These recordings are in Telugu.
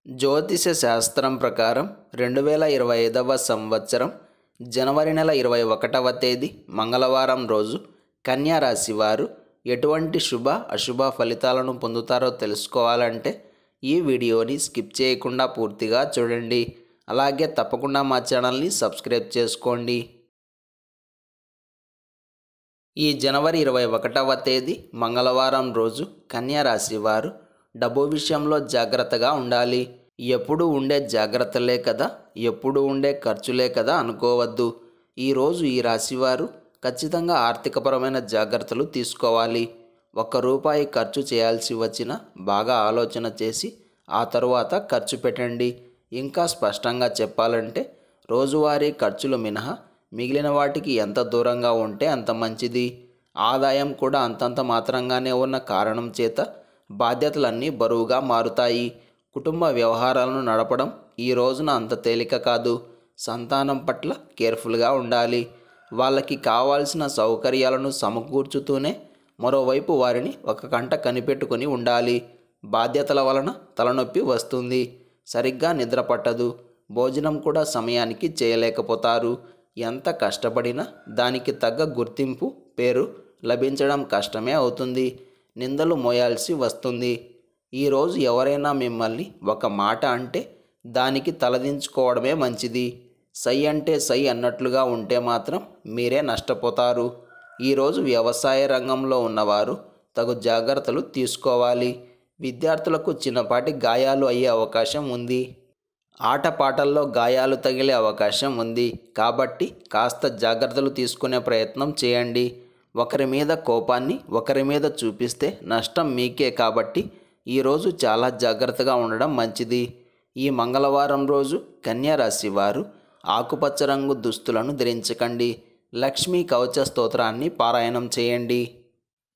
జ్యోతిష శాస్త్రం ప్రకారం 2025వ సంవత్సరం జనవరి నెల 21వ తేదీ మంగళవారం రోజు కన్యా రాశి వారు ఎటువంటి శుభ అశుభ ఫలితాలను పొందుతారో తెలుసుకోవాలంటే ఈ వీడియోని స్కిప్ చేయకుండా పూర్తిగా చూడండి. అలాగే తప్పకుండా మా ఛానల్ని సబ్స్క్రైబ్ చేసుకోండి. ఈ జనవరి 21వ తేదీ మంగళవారం రోజు కన్యా రాశి వారు డబ్బు విషయంలో జాగ్రత్తగా ఉండాలి. ఎప్పుడు ఉండే జాగ్రత్తలే కదా, ఎప్పుడు ఉండే ఖర్చులే కదా అనుకోవద్దు. ఈరోజు ఈ రాశివారు ఖచ్చితంగా ఆర్థికపరమైన జాగ్రత్తలు తీసుకోవాలి. ₹1 ఖర్చు చేయాల్సి వచ్చినా బాగా ఆలోచన చేసి ఆ తరువాత ఖర్చు పెట్టండి. ఇంకా స్పష్టంగా చెప్పాలంటే రోజువారీ ఖర్చులు మినహా మిగిలిన వాటికి ఎంత దూరంగా ఉంటే అంత మంచిది. ఆదాయం కూడా అంతంత మాత్రంగానే ఉన్న కారణం చేత బాధ్యతలన్నీ బరువుగా మారుతాయి. కుటుంబ వ్యవహారాలను నడపడం ఈ రోజున అంత తేలిక కాదు. సంతానం పట్ల కేర్ఫుల్గా ఉండాలి. వాళ్ళకి కావాల్సిన సౌకర్యాలను సమకూర్చుతూనే మరోవైపు వారిని ఒక కంట కనిపెట్టుకుని ఉండాలి. బాధ్యతల వలన తలనొప్పి వస్తుంది. సరిగ్గా నిద్ర పట్టదు. భోజనం కూడా సమయానికి చేయలేకపోతారు. ఎంత కష్టపడినా దానికి తగ్గ గుర్తింపు, పేరు లభించడం కష్టమే అవుతుంది. నిందలు మోయాల్సి వస్తుంది. ఈరోజు ఎవరైనా మిమ్మల్ని ఒక మాట అంటే దానికి తలదించుకోవడమే మంచిది. సై అంటే సై అన్నట్లుగా ఉంటే మాత్రం మీరే నష్టపోతారు. ఈరోజు వ్యవసాయ రంగంలో ఉన్నవారు తగు జాగ్రత్తలు తీసుకోవాలి. విద్యార్థులకు చిన్నపాటి గాయాలు అయ్యే అవకాశం ఉంది. ఆటపాటల్లో గాయాలు తగిలే అవకాశం ఉంది. కాబట్టి కాస్త జాగ్రత్తలు తీసుకునే ప్రయత్నం చేయండి. ఒకరి మీద కోపాన్ని ఒకరి మీద చూపిస్తే నష్టం మీకే. కాబట్టి ఈరోజు చాలా జాగ్రత్తగా ఉండడం మంచిది. ఈ మంగళవారం రోజు కన్యా రాశి వారు ఆకుపచ్చ రంగు దుస్తులను ధరించకండి. లక్ష్మీ కవచ స్తోత్రాన్ని పారాయణం చేయండి.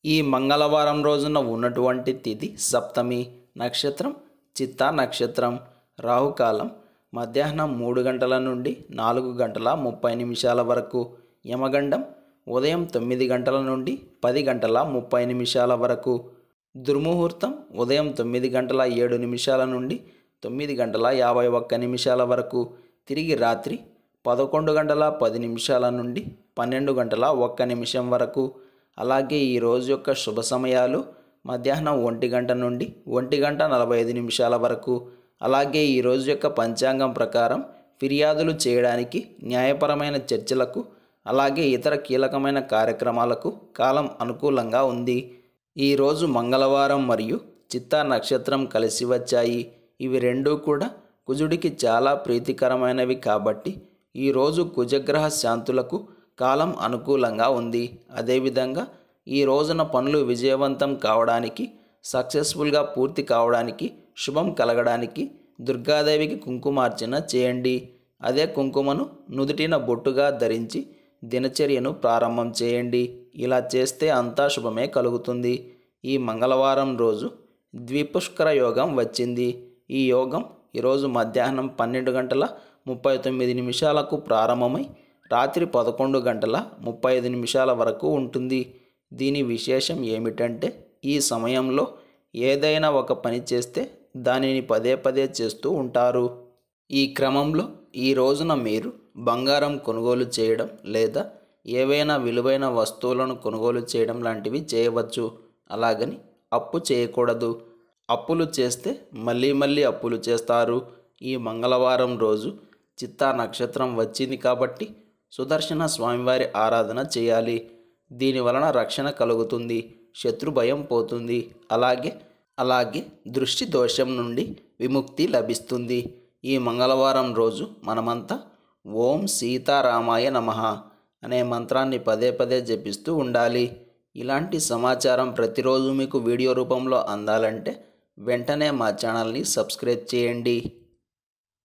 ఈ మంగళవారం రోజున ఉన్నటువంటి తిథి సప్తమి, నక్షత్రం చిత్తా నక్షత్రం, రాహుకాలం మధ్యాహ్నం 3 గంటల నుండి 4:30 వరకు, యమగండం ఉదయం 9 గంటల నుండి 10:30 వరకు, దుర్ముహూర్తం ఉదయం 9:07 నుండి 9:51 వరకు, తిరిగి రాత్రి 11:10 నుండి 12:01 వరకు. అలాగే ఈ రోజు యొక్క శుభ సమయాలు మధ్యాహ్నం 1 గంట నుండి 1:45 వరకు. అలాగే ఈ రోజు యొక్క పంచాంగం ప్రకారం ఫిర్యాదులు చేయడానికి, న్యాయపరమైన చర్చలకు, అలాగే ఇతర కీలకమైన కార్యక్రమాలకు కాలం అనుకూలంగా ఉంది. ఈరోజు మంగళవారం మరియు చిత్తా నక్షత్రం కలిసి వచ్చాయి. ఇవి రెండూ కూడా కుజుడికి చాలా ప్రీతికరమైనవి. కాబట్టి ఈరోజు కుజగ్రహ శాంతులకు కాలం అనుకూలంగా ఉంది. అదేవిధంగా ఈ రోజున పనులు విజయవంతం కావడానికి, సక్సెస్ఫుల్గా పూర్తి కావడానికి, శుభం కలగడానికి దుర్గాదేవికి కుంకుమార్చన చేయండి. అదే కుంకుమను నుదుటిన బొట్టుగా ధరించి దినచర్యను ప్రారంభం చేయండి. ఇలా చేస్తే అంతా శుభమే కలుగుతుంది. ఈ మంగళవారం రోజు ద్విపుష్కర యోగం వచ్చింది. ఈ యోగం ఈరోజు మధ్యాహ్నం 12:39 ప్రారంభమై రాత్రి 11:35 వరకు ఉంటుంది. దీని విశేషం ఏమిటంటే ఈ సమయంలో ఏదైనా ఒక పని చేస్తే దానిని పదే పదే చేస్తూ ఉంటారు. ఈ క్రమంలో ఈ రోజున మీరు బంగారం కొనుగోలు చేయడం లేదా ఏవైనా విలువైన వస్తువులను కొనుగోలు చేయడం లాంటివి చేయవచ్చు. అలాగని అప్పు చేయకూడదు. అప్పులు చేస్తే మళ్ళీ మళ్ళీ అప్పులు చేస్తారు. ఈ మంగళవారం రోజు చిత్తా నక్షత్రం వచ్చింది కాబట్టి సుదర్శన స్వామివారి ఆరాధన చేయాలి. దీనివలన రక్షణ కలుగుతుంది. శత్రు భయం పోతుంది. అలాగే దృష్టి దోషం నుండి విముక్తి లభిస్తుంది. ఈ మంగళవారం రోజు మనమంతా ఓం సీతారామాయ నమః అనే మంత్రాన్ని పదే పదే జపిస్తూ ఉండాలి. ఇలాంటి సమాచారం ప్రతిరోజు మీకు వీడియో రూపంలో అందాలంటే వెంటనే మా ఛానల్ని సబ్స్క్రైబ్ చేయండి.